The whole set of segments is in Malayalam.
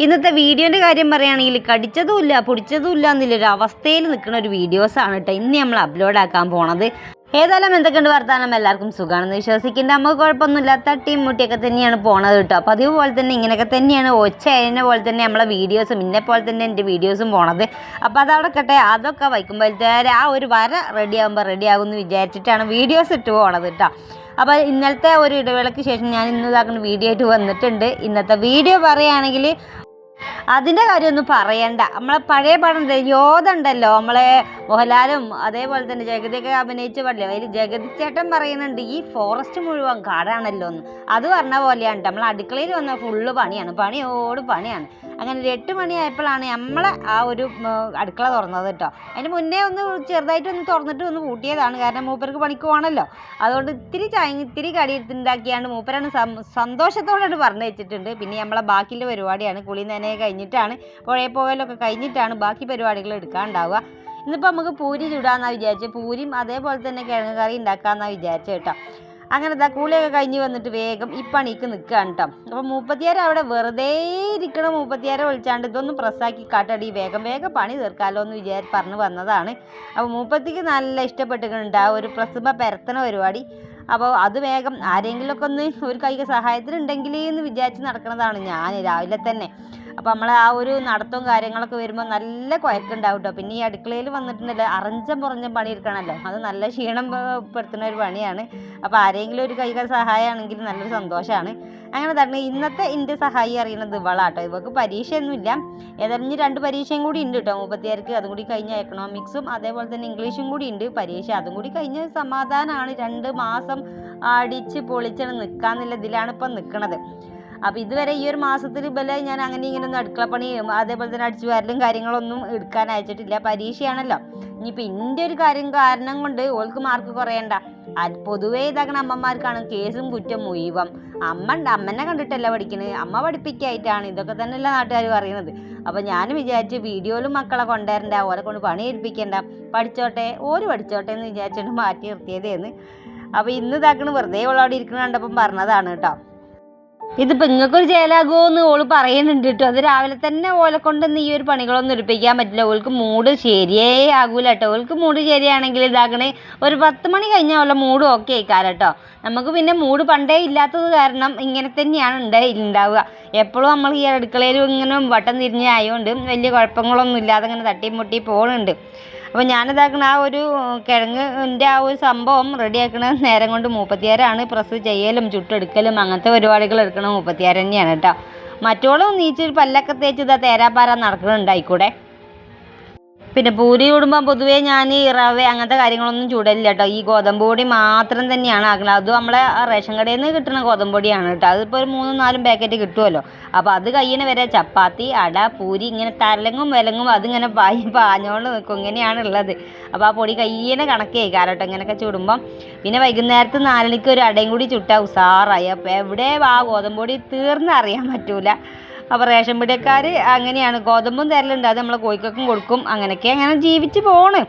ഇന്നത്തെ വീഡിയോൻ്റെ കാര്യം പറയുകയാണെങ്കിൽ കടിച്ചതുമില്ല പൊടിച്ചതുമില്ല എന്നുള്ളൊരു അവസ്ഥയിൽ നിൽക്കുന്ന ഒരു വീഡിയോസാണ് കേട്ടോ ഇന്ന് നമ്മൾ അപ്ലോഡ് ആക്കാൻ പോണത്. ഏതായാലും എന്തൊക്കെയുണ്ട് വർത്താനം, എല്ലാവർക്കും സുഖമാണെന്ന് വിശ്വസിക്കേണ്ട. നമുക്ക് കുഴപ്പമൊന്നുമില്ല, തട്ടിയും മുട്ടിയൊക്കെ തന്നെയാണ് പോണത് കേട്ടോ. അപ്പോൾ അതേപോലെ തന്നെ ഇങ്ങനെയൊക്കെ തന്നെയാണ് ഒച്ചയതിനെ പോലെ തന്നെ നമ്മളെ വീഡിയോസും ഇന്നെ പോലെ തന്നെ എൻ്റെ വീഡിയോസും പോണത്. അപ്പോൾ അതവിടെ കട്ടെ, അതൊക്കെ വയ്ക്കുമ്പോഴത്തേരെ ആ ഒരു വര റെഡിയാകും എന്ന് വിചാരിച്ചിട്ടാണ് വീഡിയോസ് ഇട്ട് പോണത് കേട്ടോ. അപ്പോൾ ഇന്നലത്തെ ഒരു ഇടവേളയ്ക്ക് ശേഷം ഞാൻ ഇന്ന് ഇതാക്കുന്ന വീഡിയോ ആയിട്ട് വന്നിട്ടുണ്ട്. ഇന്നത്തെ വീഡിയോ പറയുകയാണെങ്കിൽ അതിൻ്റെ കാര്യമൊന്നും പറയണ്ട. നമ്മളെ പഴയ പടം യോധ ഉണ്ടല്ലോ, നമ്മളെ മോഹൻലാലും അതേപോലെ തന്നെ ജഗതിയൊക്കെ അഭിനയിച്ച പടല്ലേ, അതിൽ ജഗതി ചേട്ടൻ പറയുന്നുണ്ട് ഈ ഫോറസ്റ്റ് മുഴുവൻ കാടാണല്ലോ എന്ന്. അത് പറഞ്ഞ പോലെയാണ് നമ്മൾ അടുക്കളയിൽ വന്നാൽ ഫുള്ള് പണിയാണ്. അങ്ങനെ ഒരു 8 മണിയായപ്പോഴാണ് നമ്മളെ ആ ഒരു അടുക്കള തുറന്നത് കേട്ടോ. അതിന് മുന്നേ ഒന്ന് ചെറുതായിട്ടൊന്ന് തുറന്നിട്ട് ഒന്ന് കൂട്ടിയതാണ്, കാരണം മൂപ്പർക്ക് പണിക്ക് പോകണമല്ലോ. അതുകൊണ്ട് ഇത്തിരി കടി എടുത്തുണ്ടാക്കിയാണ്ട് മൂപ്പരാണ് സന്തോഷത്തോടെ പറഞ്ഞു വെച്ചിട്ടുണ്ട്. പിന്നെ നമ്മളെ ബാക്കിയുള്ള പരിപാടിയാണ്, കുളി നനയെ കഴിഞ്ഞിട്ടാണ്, പുഴയെ പോകലൊക്കെ കഴിഞ്ഞിട്ടാണ് ബാക്കി പരിപാടികൾ എടുക്കാനുണ്ടാവുക. ഇന്നിപ്പോൾ നമുക്ക് പൂരി ചുടാമെന്നാണ് വിചാരിച്ചത്. പൂരിയും അതേപോലെ തന്നെ കിഴങ്ങ് കറി ഉണ്ടാക്കാമെന്നാണ് വിചാരിച്ചത് കേട്ടോ. അങ്ങനെ കൂളിയൊക്കെ കഴിഞ്ഞ് വന്നിട്ട് വേഗം ഈ പണിക്ക് നിൽക്കുകയാണ് കേട്ടോ. അപ്പോൾ മൂപ്പത്തിയാരെ അവിടെ വെറുതെ ഇരിക്കണ മൂപ്പത്തിയാരെ വിളിച്ചാണ്ട് ഇതൊന്നും പ്രസ്സാക്കി കാട്ടടി, വേഗം പണി തീർക്കാമല്ലോ എന്ന് പറഞ്ഞ് വന്നതാണ്. അപ്പോൾ മൂപ്പത്തിക്ക് നല്ല ഇഷ്ടപ്പെട്ടിട്ടുണ്ട് ആ ഒരു പ്രസ്സുമ്മ പരത്തണ പരിപാടി. അപ്പോൾ അത് വേഗം ആരെങ്കിലുമൊക്കെ ഒന്ന് ഒരു കൈക്ക് സഹായത്തിനുണ്ടെങ്കിൽ എന്ന് വിചാരിച്ച് നടക്കുന്നതാണ് ഞാൻ രാവിലെ തന്നെ. അപ്പോൾ നമ്മളെ ആ ഒരു നടത്തവും കാര്യങ്ങളൊക്കെ വരുമ്പോൾ നല്ല കുഴക്കുണ്ടാവും കേട്ടോ. പിന്നെ ഈ അടുക്കളയിൽ വന്നിട്ടുണ്ടല്ലോ അറഞ്ചം പുറഞ്ഞം പണിയെടുക്കണമല്ലോ, അത് നല്ല ക്ഷീണം പെടുത്തുന്ന ഒരു പണിയാണ്. അപ്പോൾ ആരെങ്കിലും ഒരു കൈകാൽ സഹായമാണെങ്കിൽ നല്ലൊരു സന്തോഷമാണ്. അങ്ങനെ തന്നെ ഇന്നത്തെ എൻ്റെ സഹായി അറിയുന്നത് ഇവളാട്ടോ. ഇവൾക്ക് പരീക്ഷയൊന്നുമില്ല, ഏതായാലും 2 പരീക്ഷയും കൂടി ഉണ്ട് കേട്ടോ മൂപ്പത്തിയാർക്ക്. അതും കൂടി കഴിഞ്ഞ എക്കണോമിക്സും അതേപോലെ തന്നെ ഇംഗ്ലീഷും കൂടി ഉണ്ട് പരീക്ഷ. അതും കൂടി കഴിഞ്ഞ സമാധാനമാണ്. 2 മാസം അടിച്ച് പൊളിച്ചാണ് നിൽക്കാന്നുള്ള ഇതിലാണ് ഇപ്പം നിൽക്കുന്നത്. അപ്പോൾ ഇതുവരെ ഈ ഒരു മാസത്തിൽ ഞാൻ അങ്ങനെ ഇങ്ങനെയൊന്നും അടുക്കളപ്പണിയും അതേപോലെ തന്നെ അടിച്ചു വാരലും കാര്യങ്ങളൊന്നും എടുക്കാൻ അയച്ചിട്ടില്ല. പരീക്ഷയാണല്ലോ. ഇനിയിപ്പോൾ എൻ്റെ ഒരു കാരണം കൊണ്ട് ഓൾക്ക് മാർക്ക് കുറയണ്ട. പൊതുവേ ഇതാക്കണ അമ്മമാർക്കാണ് കേസും കുറ്റം മുഴുവൻ. അമ്മനെ കണ്ടിട്ടല്ല പഠിക്കുന്നത്, അമ്മ പഠിപ്പിക്കായിട്ടാണ്. ഇതൊക്കെ തന്നെയല്ല നാട്ടുകാർ പറയുന്നത്. അപ്പോൾ ഞാൻ വിചാരിച്ച് വീഡിയോയിലും മക്കളെ കൊണ്ടുവരണ്ട, ഓരെ കൊണ്ട് പണി ഏൽപ്പിക്കണ്ട, പഠിച്ചോട്ടെ എന്ന് വിചാരിച്ചിട്ട് മാറ്റി നിർത്തിയതേന്ന്. അപ്പോൾ ഇന്ന് ഇതാക്കണ വെറുതെ ഓളവിടെ ഇരിക്കണ കണ്ടപ്പം പറഞ്ഞതാണ് കേട്ടോ. ഇതിപ്പോൾ നിങ്ങൾക്കൊരു ചേലാകുമോ എന്ന് ഓള് പറയുന്നുണ്ട് കേട്ടോ. അത് രാവിലെ തന്നെ ഓലെ കൊണ്ടൊന്നും ഈ ഒരു പണികളൊന്നും എടുപ്പിക്കാൻ പറ്റില്ല. ഓൾക്ക് മൂഡ് ശരിയേ ആകൂല കേട്ടോ. ഓൾക്ക് മൂഡ് ശരിയാണെങ്കിൽ ഇതാക്കണേ ഒരു 10 മണി കഴിഞ്ഞാൽ ഓല മൂഡ് ഓക്കെ ആയിക്കാരം കേട്ടോ. നമുക്ക് പിന്നെ മൂഡ് പണ്ടേ ഇല്ലാത്തത് കാരണം ഇങ്ങനെ തന്നെയാണ് ഉണ്ടാവുക. എപ്പോഴും നമ്മൾ ഈ അടുക്കളയിൽ ഇങ്ങനെ വട്ടം തിരിഞ്ഞ് ആയതുകൊണ്ട് വലിയ കുഴപ്പങ്ങളൊന്നും ഇല്ലാതെ ഇങ്ങനെ തട്ടിമുട്ടി പോകുന്നുണ്ട്. അപ്പോൾ ഞാനിതാക്കണ ആ ഒരു കിഴങ്ങിൻ്റെ ആ ഒരു സംഭവം റെഡിയാക്കണ നേരം കൊണ്ട് മൂപ്പത്തിയാരാണ് പ്രസ് ചെയ്യലും ചുട്ടെടുക്കലും അങ്ങനത്തെ പരിപാടികൾ എടുക്കണ മൂപ്പത്തിയാർ തന്നെയാണ് കേട്ടോ. മറ്റോളും നീച്ച് പല്ലൊക്കെ തേച്ച് ഇതാ തേരാപ്പാര നടക്കുന്നുണ്ടായിക്കൂടെ. പിന്നെ പൂരി ചൂടുമ്പോൾ പൊതുവേ ഞാൻ റവ അങ്ങനത്തെ കാര്യങ്ങളൊന്നും ചൂടലില്ല കേട്ടോ. ഈ ഗോതമ്പ് പൊടി മാത്രം തന്നെയാണ് ആക്കുന്നത്. അതും നമ്മളെ റേഷൻ കടയിൽ നിന്ന് കിട്ടുന്ന ഗോതമ്പ് പൊടിയാണ് കേട്ടോ. അതിപ്പോൾ ഒരു 3-4 പാക്കറ്റ് കിട്ടുമല്ലോ. അപ്പോൾ അത് കയ്യിന് വരെ ചപ്പാത്തി അട പൂരി ഇങ്ങനെ തലങ്ങും വിലങ്ങും അതിങ്ങനെ പാഞ്ഞോണ്ട് നിൽക്കും. ഇങ്ങനെയാണ് ഉള്ളത്. അപ്പോൾ ആ പൊടി കയ്യിനെ കണക്കായി കാരട്ടോ ഇങ്ങനെയൊക്കെ ചൂടുമ്പം. പിന്നെ വൈകുന്നേരത്ത് 4 മണിക്ക് ഒരു അടയും കൂടി ചുട്ടാൽ ഉസാറായി. അപ്പോൾ എവിടെ ആ ഗോതമ്പ് പൊടി തീർന്നറിയാൻ പറ്റൂല. അപ്പോൾ റേഷൻ പീടികക്കാർ അങ്ങനെയാണ്, ഗോതമ്പും തരലുണ്ട്, അത് നമ്മളെ കോഴിക്കൊക്കെ കൊടുക്കും. അങ്ങനെ ജീവിച്ച് പോണ്.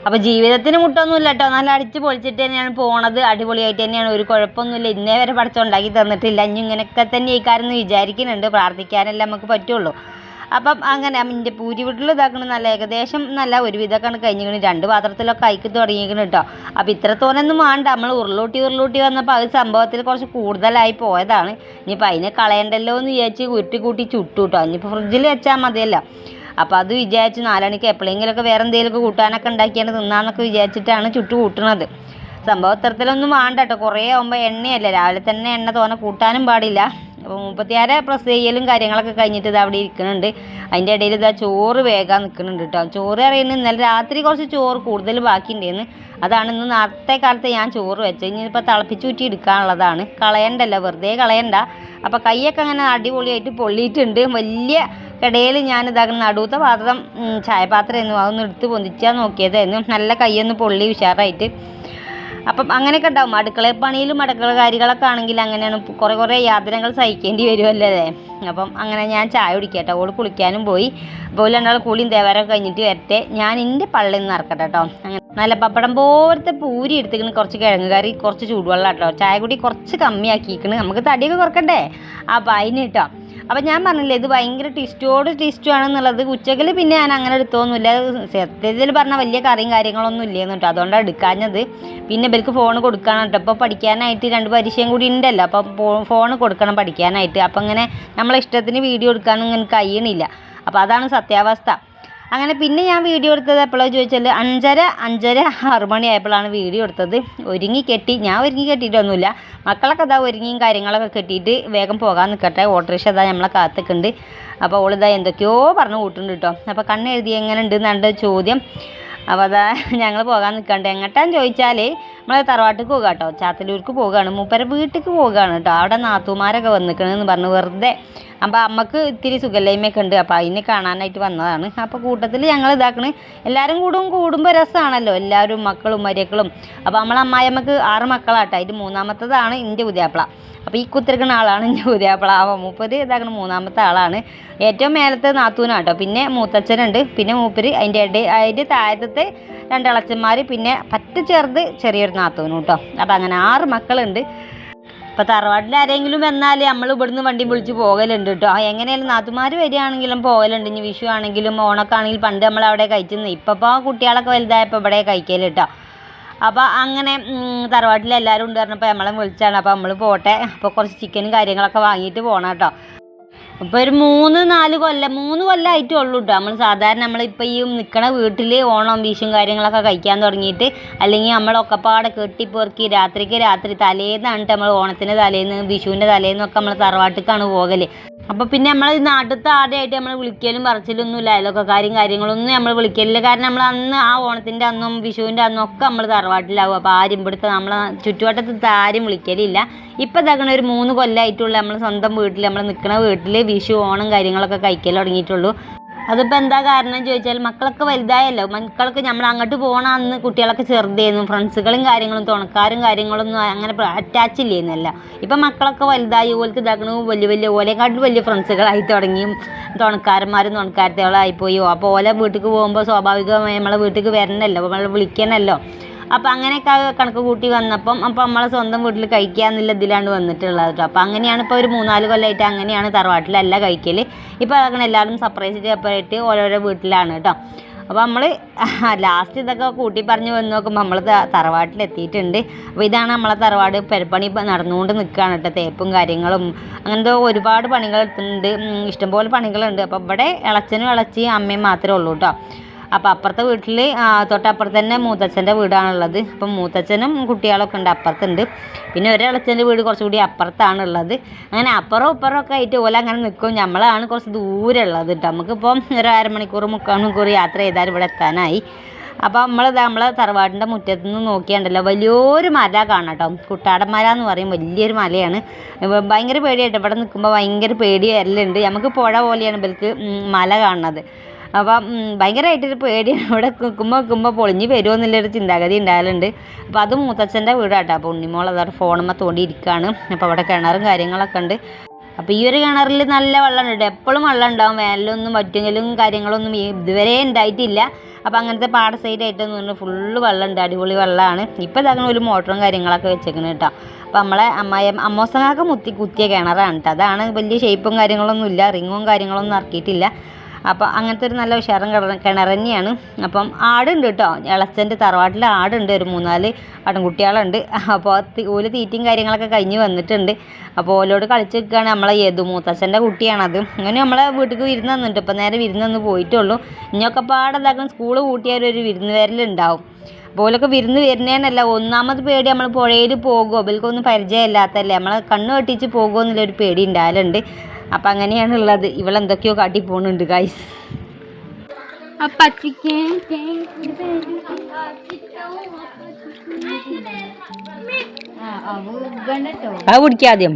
അപ്പോൾ ജീവിതത്തിന് മുട്ടൊന്നുമില്ല കേട്ടോ. നല്ല അടിച്ച് പൊളിച്ചിട്ട് തന്നെയാണ് പോണത്. അടിപൊളിയായിട്ട് തന്നെയാണ്, ഒരു കുഴപ്പമൊന്നുമില്ല. ഇന്നേ വരെ പഠിച്ചുണ്ടാക്കി തന്നിട്ടില്ല. ഇനി ഇങ്ങനെയൊക്കെ തന്നെ ഈ കാര്യം വിചാരിക്കുന്നുണ്ട്. പ്രാർത്ഥിക്കാനല്ലേ നമുക്ക് പറ്റുള്ളൂ. അപ്പം അങ്ങനെ എൻ്റെ പൂരി വീട്ടിൽ ഇതാക്കണം നല്ല ഏകദേശം നല്ല ഒരുവിധമൊക്കെയാണ് കഴിഞ്ഞിരിക്കണം. 2 പാത്രത്തിലൊക്കെ അയക്കി തുടങ്ങിയിരിക്കണം കേട്ടോ. അപ്പോൾ ഇത്രത്തോനൊന്നും വേണ്ട. നമ്മൾ ഉരുളൂട്ടി വന്നപ്പോൾ അത് സംഭവത്തിൽ കുറച്ച് കൂടുതലായി പോയതാണ്. ഇനിയിപ്പോൾ അതിനെ കളയണ്ടല്ലോ എന്ന് വിചാരിച്ച് കൂട്ടി ചുട്ടു കേട്ടോ. ഇനിയിപ്പോൾ ഫ്രിഡ്ജിൽ വെച്ചാൽ മതിയല്ലോ. അപ്പോൾ അത് വിചാരിച്ച് 4 മണിക്ക് എപ്പോഴെങ്കിലുമൊക്കെ വേറെ എന്തെങ്കിലുമൊക്കെ കൂട്ടാനൊക്കെ ഉണ്ടാക്കിയാണ് തിന്നാന്നൊക്കെ വിചാരിച്ചിട്ടാണ് ചുട്ടു കൂട്ടുന്നത്. സംഭവം ഇത്തരത്തിലൊന്നും വേണ്ട കേട്ടോ. കുറേ ആകുമ്പോൾ എണ്ണയല്ലേ, രാവിലെ തന്നെ എണ്ണ തോനെ കൂട്ടാനും പാടില്ല. അപ്പോൾ 36 പ്രസ് ചെയ്യലും കാര്യങ്ങളൊക്കെ കഴിഞ്ഞിട്ട് ഇത് അവിടെ ഇരിക്കുന്നുണ്ട്. അതിൻ്റെ ഇടയിൽ ഇതാ ചോറ് വേഗം നിൽക്കുന്നുണ്ട് കേട്ടോ. ചോറ് അറിയുന്നത് ഇന്നലെ രാത്രി കുറച്ച് ചോറ് കൂടുതൽ ബാക്കിയുണ്ടായിരുന്നു. അതാണ് ഇന്ന് നേരത്തെ കാലത്ത് ഞാൻ ചോറ് വെച്ചത്. ഇനിയിപ്പോൾ തിളപ്പിച്ചൂറ്റി എടുക്കാനുള്ളതാണ്. കളയണ്ടല്ലോ, വെറുതെ കളയണ്ട. അപ്പോൾ കൈയൊക്കെ അങ്ങനെ അടിപൊളിയായിട്ട് പൊള്ളിയിട്ടുണ്ട്. വലിയ ഇടയിൽ ഞാൻ ഇതാക്കുന്ന നടുത്ത പാത്രം ചായപാത്രമായിരുന്നു, അതൊന്ന് എടുത്ത് പൊന്തിച്ചാൽ നോക്കിയതായിരുന്നു. നല്ല കൈയൊന്ന് പൊള്ളി ഉഷാറായിട്ട്. അപ്പം അങ്ങനെയൊക്കെ ഉണ്ടാവും. അടുക്കള പണിയിലും അടുക്കള കാര്യങ്ങളൊക്കെ ആണെങ്കിൽ അങ്ങനെയാണ്. കുറേ യാതനകൾ സഹിക്കേണ്ടി വരുമല്ലേ. അപ്പം അങ്ങനെ ഞാൻ ചായ കുടിക്കട്ടെ. ഓൾ കുളിക്കാനും പോയി. അപ്പോൾ 2 കുളിയും ദേവാരമൊക്കെ കഴിഞ്ഞിട്ട് വരട്ടെ. ഞാൻ എൻ്റെ പള്ളിയിൽ നിന്ന് ഇറക്കട്ടെ കേട്ടോ. അങ്ങനെ നല്ല പപ്പടം പോലത്തെ പൂരി എടുത്തിക്കണ്, കുറച്ച് കിഴങ്ങ് കറി, കുറച്ച് ചൂടുവെള്ളം കേട്ടോ. ചായ കൂടി കുറച്ച് കമ്മിയാക്കിയിരിക്കണ്, നമുക്ക് തടിയൊക്കെ കുറക്കണ്ടേ. അപ്പം അതിന് കേട്ടോ. അപ്പം ഞാൻ പറഞ്ഞില്ലേ ഇത് ഭയങ്കര ടേസ്റ്റും ആണെന്നുള്ളത്. ഉച്ചക്കിൽ പിന്നെ ഞാൻ അങ്ങനെ എടുത്തൊന്നുമില്ല. സത്യത്തിൽ പറഞ്ഞാൽ വലിയ കറിയും കാര്യങ്ങളൊന്നും ഇല്ലേന്ന് കേട്ടോ, അതുകൊണ്ടാണ് എടുക്കാഞ്ഞത്. പിന്നെ ഇവർക്ക് ഫോൺ കൊടുക്കണം കേട്ടോ. ഇപ്പോൾ പഠിക്കാനായിട്ട് 2 പരീക്ഷയും കൂടി ഉണ്ടല്ലോ, അപ്പം ഫോൺ കൊടുക്കണം പഠിക്കാനായിട്ട്. അപ്പം ഇങ്ങനെ നമ്മളെ ഇഷ്ടത്തിന് വീഡിയോ എടുക്കാനൊന്നും ഇങ്ങനെ കഴിയണില്ല. അപ്പോൾ അതാണ് സത്യാവസ്ഥ. അങ്ങനെ പിന്നെ ഞാൻ വീഡിയോ എടുത്തത് എപ്പോഴാണ് ചോദിച്ചാൽ 5:30 മണി ആയപ്പോഴാണ് വീഡിയോ എടുത്തത്. ഞാൻ ഒരുങ്ങി കെട്ടിയിട്ടൊന്നുമില്ല. മക്കളൊക്കെ അതാ ഒരുങ്ങിയും കാര്യങ്ങളൊക്കെ കെട്ടിയിട്ട് വേഗം പോകാൻ നിൽക്കട്ടെ. ഓട്ടോറിക്ഷ അതാ നമ്മളെ കാത്തിക്കുന്നുണ്ട്. അപ്പോൾ ഓളിതാ എന്തൊക്കെയോ പറഞ്ഞു കൂട്ടുന്നുണ്ട് കേട്ടോ. അപ്പോൾ കണ്ണെഴുതി എങ്ങനെ ഉണ്ട് എന്നാണ് ചോദ്യം. അപ്പോൾ അതാ ഞങ്ങൾ പോകാൻ നിൽക്കണ്ട്. എങ്ങോട്ടാന്ന് ചോദിച്ചാൽ നമ്മൾ തറവാട്ടിക്ക് പോകുക കേട്ടോ. ചാത്തലൂർക്ക് പോകുകയാണ്, മൂപ്പരെ വീട്ടിലേക്ക് പോകുകയാണ് കേട്ടോ. അവിടെ നാത്തൂമാരൊക്കെ വന്നിക്കണമെന്ന് പറഞ്ഞു വെറുതെ. അപ്പോൾ അമ്മക്ക് ഇത്തിരി സുഖമില്ലായ്മയൊക്കെ ഉണ്ട്, അപ്പോൾ അതിനെ കാണാനായിട്ട് വന്നതാണ്. അപ്പോൾ കൂട്ടത്തിൽ ഞങ്ങൾ ഇതാക്കണ്. എല്ലാവരും കൂടുമ്പോൾ രസമാണല്ലോ, എല്ലാവരും മക്കളും മരിയക്കളും. അപ്പോൾ നമ്മളെ അമ്മായിയമ്മക്ക് 6 മക്കളാട്ടോ. അതിൽ 3ാമത്തതാണ് എൻ്റെ പുതിയാപ്പിള. അപ്പോൾ ഈ കുത്തിരിക്കുന്ന ആളാണ് എൻ്റെ പുതിയാപ്പിള. അപ്പോൾ മൂപ്പര് ഇതാക്കണ 3ാമത്തെ ആളാണ്. ഏറ്റവും മേലത്തെ നാത്തൂനാട്ടോ. പിന്നെ മൂത്തച്ഛനുണ്ട്, പിന്നെ മൂപ്പര് അതിൻ്റെ താഴത്തെ 2 ഇളച്ചന്മാർ, പിന്നെ ചെറിയൊരു നാത്തൂനും കേട്ടോ. അപ്പോൾ അങ്ങനെ 6 മക്കളുണ്ട്. ഇപ്പോൾ തറവാട്ടിൽ ആരെങ്കിലും വന്നാൽ നമ്മൾ ഇവിടുന്ന് വണ്ടി വിളിച്ച് പോകലുണ്ട് കേട്ടോ. എങ്ങനെയാലും നാത്തുമാർ വരികയാണെങ്കിലും പോകലുണ്ട്. ഇനി വിഷു ആണെങ്കിലും ഓണൊക്കെ ആണെങ്കിലും പണ്ട് നമ്മൾ അവിടെ കഴിച്ചിരുന്നു. ഇപ്പോൾ കുട്ടികളൊക്കെ വലുതായപ്പോൾ ഇവിടെ കഴിക്കൽ കേട്ടോ. അപ്പോൾ അങ്ങനെ തറവാട്ടിൽ എല്ലാവരും ഉണ്ട് പറഞ്ഞപ്പോൾ നമ്മളെ വിളിച്ചാണ്. അപ്പോൾ നമ്മൾ പോട്ടെ. അപ്പോൾ കുറച്ച് ചിക്കനും കാര്യങ്ങളൊക്കെ വാങ്ങിയിട്ട് പോകണം കേട്ടോ. ഇപ്പോൾ ഒരു 3-4 കൊല്ലം 3 കൊല്ലമായിട്ടേ ഉള്ളൂ കേട്ടോ. നമ്മളിപ്പോൾ ഈ നിൽക്കണ വീട്ടിൽ ഓണം വിഷും കാര്യങ്ങളൊക്കെ കഴിക്കാൻ തുടങ്ങിയിട്ട്. അല്ലെങ്കിൽ നമ്മളൊക്കെപ്പാടെ കെട്ടിപ്പെറുക്കി രാത്രി തലേന്നാണ് നമ്മൾ ഓണത്തിൻ്റെ തലേന്ന് വിഷുവിൻ്റെ തലേന്നൊക്കെ നമ്മൾ തറവാട്ടിലേക്കാണ് പോകൽ. അപ്പോൾ പിന്നെ നമ്മൾ നാട്ടിലത്തെ ആദ്യമായിട്ട് നമ്മൾ വിളിക്കലും പറച്ചിലൊന്നുമില്ല. അയൽവക്കക്കാരും കാര്യങ്ങളൊന്നും നമ്മൾ വിളിക്കലില്ല. കാരണം നമ്മൾ അന്ന് ആ ഓണത്തിൻ്റെ അന്നും വിഷുവിൻ്റെ അന്നും ഒക്കെ നമ്മൾ തറവാട്ടിലാവും. അപ്പോൾ ആരും ഇവിടുത്തെ നമ്മളെ ചുറ്റുവട്ടത്ത് ആരും വിളിക്കലില്ല. ഇപ്പം ഇതാക്കണ ഒരു 3 കൊല്ലമായിട്ടുള്ള നമ്മൾ സ്വന്തം വീട്ടിൽ നമ്മൾ നിൽക്കുന്ന വീട്ടിൽ വിഷു ഓണം കാര്യങ്ങളൊക്കെ കഴിക്കൽ തുടങ്ങിയിട്ടുള്ളൂ. അതിപ്പോൾ എന്താ കാരണം ചോദിച്ചാൽ മക്കളൊക്കെ വലുതായല്ലോ. മക്കൾക്ക് നമ്മൾ അങ്ങോട്ട് പോകണ അന്ന് കുട്ടികളൊക്കെ ചെറുതായിരുന്നു. ഫ്രണ്ട്സുകളും കാര്യങ്ങളും തുണക്കാരും കാര്യങ്ങളൊന്നും അങ്ങനെ അറ്റാച്ച് ഇല്ലേന്നല്ല. ഇപ്പം മക്കളൊക്കെ വലുതായി ഓൾക്ക് ഇതാക്കണു വലിയ ഓലെക്കാട്ടിലും വലിയ ഫ്രണ്ട്സുകളായി തുടങ്ങിയും തുണക്കാരത്തികളായിപ്പോയോ. അപ്പോൾ ഓലെ വീട്ടിലേക്ക് പോകുമ്പോൾ സ്വാഭാവികമായി നമ്മളെ വീട്ടിലേക്ക് വരണമല്ലോ, നമ്മൾ വിളിക്കണമല്ലോ. അപ്പോൾ അങ്ങനെയൊക്കെ കണക്ക് കൂട്ടി വന്നപ്പം അപ്പോൾ നമ്മളെ സ്വന്തം വീട്ടിൽ കഴിക്കുക എന്നുള്ള ഇതിലാണ് വന്നിട്ടുള്ളത് കേട്ടോ. അപ്പോൾ അങ്ങനെയാണ് ഇപ്പോൾ ഒരു 3-4 കൊല്ലമായിട്ട് അങ്ങനെയാണ് തറവാട്ടിലല്ല കഴിക്കൽ. ഇപ്പോൾ അതൊക്കെ എല്ലാവരും സെപ്പറേറ്റ് ഓരോരോ വീട്ടിലാണ് കേട്ടോ. അപ്പോൾ നമ്മൾ ലാസ്റ്റ് ഇതൊക്കെ കൂട്ടി പറഞ്ഞ് വന്ന് നോക്കുമ്പോൾ നമ്മൾ തറവാട്ടിലെത്തിയിട്ടുണ്ട്. അപ്പോൾ ഇതാണ് നമ്മളെ തറവാട്. പെരപ്പണി നടന്നുകൊണ്ട് നിൽക്കുകയാണ് കേട്ടോ. തേപ്പും കാര്യങ്ങളും അങ്ങനത്തെ ഒരുപാട് പണികൾ എടുത്തിട്ടുണ്ട്. ഇഷ്ടംപോലെ പണികളുണ്ട്. അപ്പോൾ ഇവിടെ ഇളച്ചനും ഇളച്ചിയും അമ്മയും മാത്രമേ ഉള്ളൂ കേട്ടോ. അപ്പോൾ അപ്പുറത്തെ വീട്ടിൽ തൊട്ടപ്പുറത്ത് തന്നെ മൂത്തച്ഛൻ്റെ വീടാണുള്ളത്. അപ്പം മൂത്തച്ഛനും കുട്ടികളൊക്കെ ഉണ്ട് അപ്പുറത്തുണ്ട്. പിന്നെ ഒരിളച്ചൻ്റെ വീട് കുറച്ചുകൂടി അപ്പുറത്താണുള്ളത്. അങ്ങനെ അപ്പുറം ഇപ്പുറമൊക്കെ ആയിട്ട് ഓല അങ്ങനെ നിൽക്കും. നമ്മളാണ് കുറച്ച് ദൂരം ഉള്ളത് കേട്ടോ. നമുക്കിപ്പം ഒരു 1/2 മണിക്കൂർ 3/4 മണിക്കൂർ യാത്ര ചെയ്താൽ ഇവിടെ എത്താനായി. അപ്പോൾ നമ്മളെ തറവാടിൻ്റെ മുറ്റത്ത് നിന്ന് നോക്കിയാണ്ടല്ലോ വലിയൊരു മല കാണാം കേട്ടോ. കുട്ടാടൻ മല എന്ന് പറയും, വലിയൊരു മലയാണ്. ഭയങ്കര പേടിയായിട്ട് ഇവിടെ നിൽക്കുമ്പോൾ ഭയങ്കര പേടി വരലുണ്ട്. നമുക്ക് പുഴ പോലെയാണ് ഇവർക്ക് മല കാണുന്നത്. അപ്പം ഭയങ്കരമായിട്ടൊരു പേടിയാണ്. ഇവിടെ നിൽക്കുമ്പോൾ പൊളിഞ്ഞ് വരുമോ എന്നുള്ളൊരു ചിന്താഗതി ഉണ്ടാകലുണ്ട്. അപ്പോൾ അത് മൂത്തച്ഛൻ്റെ വീടാട്ടോ. അപ്പോൾ ഉണ്ണിമോൾ അതവിടെ ഫോണുമ്മ തോണ്ടിയിരിക്കുകയാണ്. അപ്പോൾ അവിടെ കിണറും കാര്യങ്ങളൊക്കെ ഉണ്ട്. അപ്പോൾ ഈ ഒരു കിണറിൽ നല്ല വെള്ളമുണ്ട്. എപ്പോഴും വെള്ളം ഉണ്ടാവും. വേനലൊന്നും വറ്റുകലും കാര്യങ്ങളൊന്നും ഇതുവരെ ഉണ്ടായിട്ടില്ല. അപ്പോൾ അങ്ങനത്തെ പാട സൈഡായിട്ടെന്ന് പറഞ്ഞാൽ ഫുള്ള് വെള്ളമുണ്ട്. അടിപൊളി വെള്ളമാണ്. ഇപ്പോൾ ഇതാകണ ഒരു മോട്ടറും കാര്യങ്ങളൊക്കെ വെച്ചേക്കുന്നത് കേട്ടോ. അപ്പോൾ നമ്മളെ അമ്മോസങ്ങാക്ക് കുത്തിയ കിണറാണ് കേട്ടോ. അതാണ് വലിയ ഷേപ്പും കാര്യങ്ങളൊന്നും ഇല്ല, റിങ്ങും കാര്യങ്ങളൊന്നും ഇറക്കിയിട്ടില്ല. അപ്പോൾ അങ്ങനത്തെ ഒരു നല്ല ഉഷാറും കിണർ തന്നെയാണ്. അപ്പം ആടുണ്ട് കേട്ടോ. ഇളച്ചൻ്റെ തറവാട്ടിൽ ആടുണ്ട്. ഒരു 3-4 ആട്ടിൻകുട്ടികളുണ്ട്. അപ്പോൾ ഓല് തീറ്റയും കാര്യങ്ങളൊക്കെ കഴിഞ്ഞ് വന്നിട്ടുണ്ട്. അപ്പോൾ ഓലോട് കളിച്ച് നിൽക്കുകയാണ് നമ്മളെ മൂത്തച്ഛൻ്റെ കുട്ടിയാണത്. അങ്ങനെ നമ്മളെ വീട്ടിലേക്ക് വിരുന്ന് വന്നിട്ട് ഇപ്പോൾ നേരെ വിരുന്ന് വന്ന് പോയിട്ടുള്ളൂ. ഇനിയൊക്കെ പാടെന്താക്കണം സ്കൂള് കൂട്ടിയാലൊരു വിരുന്ന് വരലുണ്ടാവും. പോലൊക്കെ വിരുന്ന് വരുന്നതിനല്ല, ഒന്നാമത് പേടി നമ്മൾ പുഴയിൽ പോകുമോ, ഇവൽക്കൊന്നും പരിചയമില്ലാത്തല്ലേ, നമ്മളെ കണ്ണ് വെട്ടിച്ച് പോകുമോ എന്നുള്ളൊരു പേടി ഉണ്ടാകലുണ്ട്. അപ്പം അങ്ങനെയാണുള്ളത്. ഇവളെന്തൊക്കെയോ കാട്ടി പോകുന്നുണ്ട് ഗൈസ്. അത് കുടിക്കാദ്യം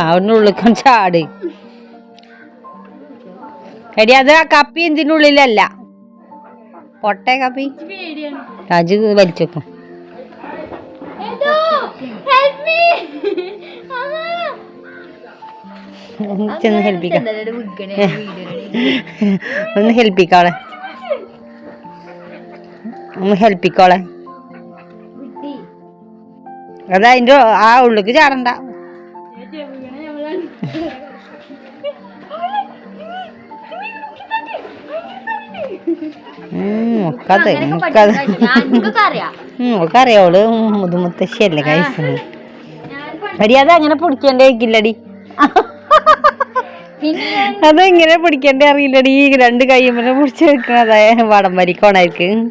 അവിടുന്നുള്ളിൽ ചാട് എടി. അത് ആ കപ്പി എന്തിനുള്ളിലല്ല, പൊട്ടേ കപ്പി. രാജു വലിച്ചേക്കും. ഒന്ന് ഹെൽപ്പിക്കാളെ. ഒന്ന് ഹെൽപ്പിക്കോളെ. അത് അതിൻ്റെ ആ ഉള്ളിക്ക് ചാടണ്ട. ഓൾക്കറിയോള് മുതുമുത്തശ്ശിയല്ലേ കൈസ്. മര്യാദ അങ്ങനെ പിടിക്കേണ്ടേ ഇരിക്കില്ലടി. അതെങ്ങനെ പിടിക്കണ്ടേ അറിയില്ലടി. 2 കൈയ്യുമ്പോ പിടിച്ച് വെക്കണതായ വടം വലിക്കോണായിരിക്കും.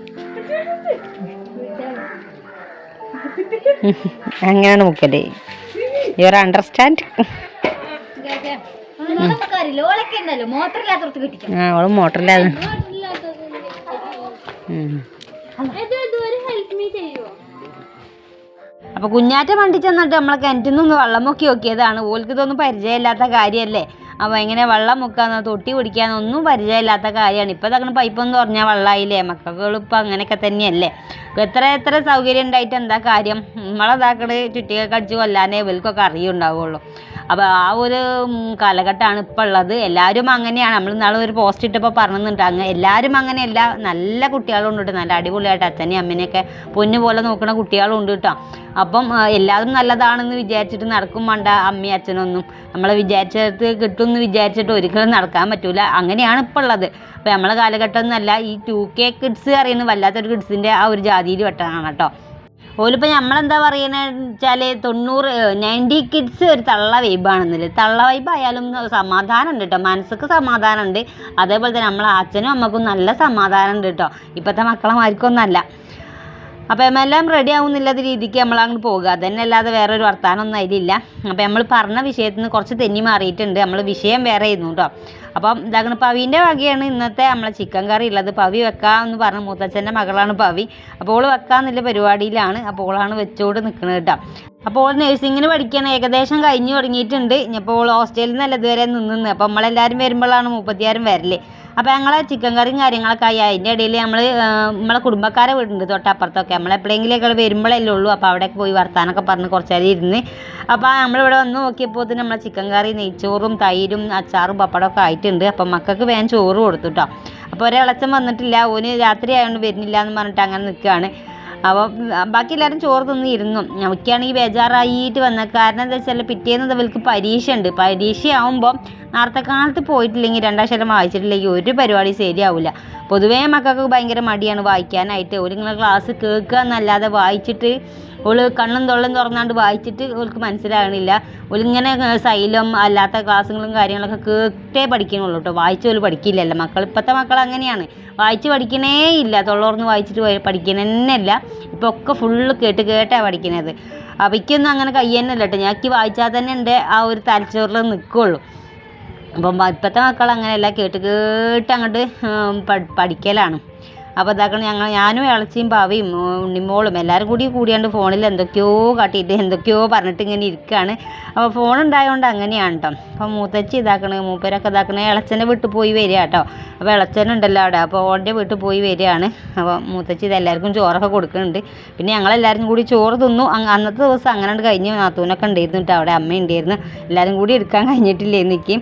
അങ്ങനെയാണ് മുക്കല്. You understand? ഓള് മോട്ടറില്ലാതെ. അപ്പൊ കുഞ്ഞാറ്റ വണ്ടി ചെന്നിട്ട് നമ്മളെ കിണറ്റിൽ നിന്ന് വെള്ളം മുക്കി നോക്കിയതാണ്. ഓൾക്ക് ഇതൊന്നും പരിചയമില്ലാത്ത കാര്യമല്ലേ. അപ്പോൾ എങ്ങനെ വെള്ളം മുക്കാന്നോ തൊട്ടി പിടിക്കാന്നൊന്നും പരിചയമില്ലാത്ത കാര്യമാണ്. ഇപ്പോൾ ഇതങ്ങനെ പൈപ്പൊന്നും തുറഞ്ഞാൽ വെള്ളമായില്ലേ. മക്കൾക്കിപ്പോൾ അങ്ങനെയൊക്കെ തന്നെയല്ലേ. എത്ര സൗകര്യം ഉണ്ടായിട്ട് എന്താ കാര്യം. നമ്മളതാക്കട് ചുറ്റിയൊക്കെ അടിച്ച് കൊല്ലാനേ ഇവർക്കൊക്കെ അറിയുണ്ടാവുള്ളൂ. അപ്പോൾ ആ ഒരു കാലഘട്ടമാണ് ഇപ്പോൾ ഉള്ളത്. എല്ലാവരും അങ്ങനെയാണ്. നമ്മൾ നാളെ ഒരു പോസ്റ്റ് ഇട്ടപ്പോൾ പറഞ്ഞിട്ടുണ്ട്. എല്ലാവരും അങ്ങനെയല്ല. നല്ല കുട്ടികളുണ്ട് കേട്ടോ. നല്ല അടിപൊളിയായിട്ട് അച്ഛനെയും അമ്മേനെയൊക്കെ പൊന്നു പോലെ നോക്കുന്ന കുട്ടികളുണ്ട് കേട്ടോ. അപ്പം എല്ലാവരും നല്ലതാണെന്ന് വിചാരിച്ചിട്ട് നടക്കും വേണ്ട അമ്മയും അച്ഛനൊന്നും. നമ്മളെ വിചാരിച്ചിട്ട് കിട്ടുമെന്ന് വിചാരിച്ചിട്ട് ഒരിക്കലും നടക്കാൻ പറ്റൂല. അങ്ങനെയാണ് ഇപ്പോൾ ഉള്ളത്. അപ്പോൾ നമ്മളെ കാലഘട്ടം എന്നല്ല. ഈ 2K കിഡ്സ് അറിയുന്നത് വല്ലാത്തൊരു കിഡ്സിൻ്റെ ആ ഒരു ജാതിയിൽ പെട്ടതാണ് കേട്ടോ. ഓലിപ്പോൾ നമ്മളെന്താ പറയുന്നത് വെച്ചാൽ 90 കിഡ്സ് ഒരു തള്ള വൈബാണെന്നില്ല. തള്ള വൈബായാലും സമാധാനം ഉണ്ട് കേട്ടോ. മനസ്സിക്ക് സമാധാനം ഉണ്ട്. അതേപോലെ തന്നെ നമ്മളെ അച്ഛനും അമ്മക്കും നല്ല സമാധാനം ഉണ്ട് കേട്ടോ. ഇപ്പോഴത്തെ മക്കളമാർക്കൊന്നല്ല. അപ്പോൾ എല്ലാം റെഡി ആവുന്നില്ലാത്ത രീതിക്ക് നമ്മളങ്ങോട്ട് പോകുക. അതന്നെ അല്ലാതെ വേറൊരു വർത്താനമൊന്നും അതിലില്ല. അപ്പോൾ നമ്മൾ പറഞ്ഞ വിഷയത്തിൽ നിന്ന് കുറച്ച് തെന്നി മാറിയിട്ടുണ്ട്. നമ്മൾ വിഷയം വേറെ ആയിരുന്നു കേട്ടോ. അപ്പം ഇതാകണ പവീൻ്റെ വകയാണ് ഇന്നത്തെ നമ്മളെ ചിക്കൻ കറി ഉള്ളത്. പവി വെക്കാമെന്ന് പറഞ്ഞ മൂത്തച്ഛൻ്റെ മകളാണ് പവി. അപ്പോൾ ഓൾ വെക്കാമെന്നുള്ള പരിപാടിയിലാണ്. അപ്പോൾ ഓളാണ് വെച്ചോണ്ട് നിൽക്കുന്നത് കേട്ടോ. അപ്പോൾ ഓൾ നഴ്സിങ്ങിന് പഠിക്കണം. ഏകദേശം കഴിഞ്ഞ് തുടങ്ങിയിട്ടുണ്ട്. അപ്പോൾ ഓൾ ഹോസ്റ്റലിൽ നിന്നല്ല ഇതുവരെ നിന്ന്. അപ്പോൾ നമ്മളെല്ലാവരും വരുമ്പോഴാണ് 36 വരല്. അപ്പോൾ ഞങ്ങളെ ചിക്കൻ കറിയും കാര്യങ്ങളൊക്കെ ആയി. അതിൻ്റെ ഇടയിൽ നമ്മളെ കുടുംബക്കാരെ വീടുണ്ട് തൊട്ടപ്പുറത്തൊക്കെ. നമ്മളെപ്പോഴെങ്കിലൊക്കെ വരുമ്പോഴല്ലേ ഉള്ളൂ. അപ്പോൾ അവിടേക്ക് പോയി വർത്താനൊക്കെ പറഞ്ഞ് കുറച്ച് നേരം ഇരുന്ന്. അപ്പോൾ നമ്മളിവിടെ വന്ന് നോക്കിയപ്പോൾ തന്നെ നമ്മളെ ചിക്കൻ കറി നെയ്ച്ചോറും തൈരും അച്ചാറും പപ്പടമൊക്കെ ആയിട്ടുണ്ട്. അപ്പം മക്കൾക്ക് വേഗം ചോറ് കൊടുത്തു കേട്ടോ. അപ്പോൾ ഒരിളച്ചൻ വന്നിട്ടില്ല. ഓന് രാത്രി ആയതുകൊണ്ട് വരുന്നില്ല എന്ന് പറഞ്ഞിട്ട് അങ്ങനെ നിൽക്കുകയാണ്. അപ്പോൾ ബാക്കി എല്ലാവരും ചോറ് തിന്നിരുന്നു. നമുക്കാണെങ്കിൽ ബേജാറായിട്ട് വന്ന കാരണം എന്താ വെച്ചാൽ പിറ്റേന്ന് ഇവർക്ക് പരീക്ഷ ഉണ്ട്. പരീക്ഷയാവുമ്പോൾ നേരത്തെ കാലത്ത് പോയിട്ടില്ലെങ്കിൽ 2 അക്ഷരം വായിച്ചിട്ടില്ലെങ്കിൽ ഒരു പരിപാടി ശരിയാവില്ല. പൊതുവേ മക്കൾക്ക് ഭയങ്കര മടിയാണ് വായിക്കാനായിട്ട്. ഓരിങ്ങനെ ക്ലാസ് കേൾക്കുക എന്നല്ലാതെ വായിച്ചിട്ട് ഓള് കണ്ണും തൊള്ളും തുറന്നാണ്ട് വായിച്ചിട്ട് ഓൾക്ക് മനസ്സിലാകണില്ല. ഓളിങ്ങനെ സൈലം അല്ലാത്ത ക്ലാസ്സുകളും കാര്യങ്ങളൊക്കെ കേട്ടേ പഠിക്കണുള്ളൂ കേട്ടോ. വായിച്ച് ഓല് പഠിക്കില്ലല്ലോ. ഇപ്പോഴത്തെ മക്കൾ അങ്ങനെയാണ്. വായിച്ച് പഠിക്കണേ ഇല്ല. തൊള്ളോർന്ന് വായിച്ചിട്ട് പഠിക്കണമെന്നില്ല. ഇപ്പോൾ ഒക്കെ ഫുള്ള് കേട്ടാണ് പഠിക്കുന്നത്. അപ്പോൾ എനിക്കൊന്നും അങ്ങനെ കയ്യന്നല്ല കേട്ടോ. ഞാക്ക് വായിച്ചാൽ തന്നെ എൻ്റെ ആ ഒരു തലച്ചോറിൽ നിൽക്കുകയുള്ളൂ. അപ്പം ഇപ്പോഴത്തെ മക്കൾ അങ്ങനെയല്ല. കേട്ട് അങ്ങോട്ട് പഠിക്കലാണ്. അപ്പോൾ ഇതാക്കണം ഞാനും ഇളച്ചിയും പാവയും ഉണ്ണിമോളും എല്ലാവരും കൂടിയാണ്ട് ഫോണിൽ എന്തൊക്കെയോ കാട്ടിയിട്ട് എന്തൊക്കെയോ പറഞ്ഞിട്ട് ഇങ്ങനെ ഇരിക്കുകയാണ്. അപ്പോൾ ഫോൺ ഉണ്ടായതുകൊണ്ട് അങ്ങനെയാണ് കേട്ടോ. അപ്പോൾ മൂത്തച്ചി മൂപ്പരൊക്കെ ഇളച്ചൻ്റെ വീട്ടിൽ പോയി വരിക കേട്ടോ. അപ്പോൾ ഇളച്ചനുണ്ടല്ലോ അവിടെ. അപ്പോൾ ഓൻ്റെ വീട്ടിൽ പോയി വരികയാണ്. അപ്പോൾ മൂത്തച്ചി ഇതെല്ലാവർക്കും ചോറൊക്കെ കൊടുക്കുന്നുണ്ട്. പിന്നെ ഞങ്ങളെല്ലാവരും കൂടി ചോറ് തിന്നു. അന്നത്തെ ദിവസം അങ്ങനെ കഴിഞ്ഞ് നാത്തൂനൊക്കെ ഉണ്ടായിരുന്നു കേട്ടോ. അവിടെ അമ്മ ഉണ്ടായിരുന്നു. എല്ലാവരും കൂടി എടുക്കാൻ കഴിഞ്ഞിട്ടില്ലേ എനിക്ക്.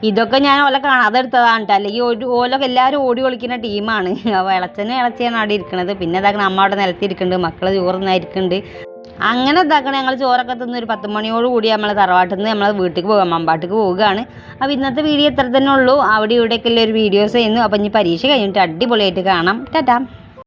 ഇതൊക്കെ ഞാൻ ഓല കാണാതെ എടുത്തതാണ് കേട്ടോ. അല്ലെങ്കിൽ ഓലൊക്കെ എല്ലാവരും ഓടി ഒളിക്കുന്ന ടീമാണ്. അപ്പോൾ ഇളച്ചിയാണ് അവിടെ ഇരിക്കണത്. പിന്നെ ഇതാക്കണം അമ്മ അവിടെ നിലത്തിരിക്കുന്നുണ്ട്. മക്കൾ ചോറ് തിന്നായിരിക്കുന്നുണ്ട്. അങ്ങനെ ഇതാക്കണം ഞങ്ങൾ ചോറൊക്കെ തിന്ന് ഒരു 10 മണിയോട് കൂടി നമ്മളെ തറവാട്ടിൽ നിന്ന് നമ്മളെ വീട്ടിലേക്ക് പോകാം, മമ്പാട്ടിക്ക് പോവുകയാണ്. അപ്പോൾ ഇന്നത്തെ വീഡിയോ ഇത്ര തന്നെ ഉള്ളൂ. അവിടെ ഇവിടെയൊക്കെ ഉള്ള ഒരു വീഡിയോസ് ചെയ്യുന്നു. അപ്പോൾ ഇനി പരീക്ഷ കഴിഞ്ഞിട്ട് അടിപൊളിയായിട്ട് കാണാം. ടാറ്റാ.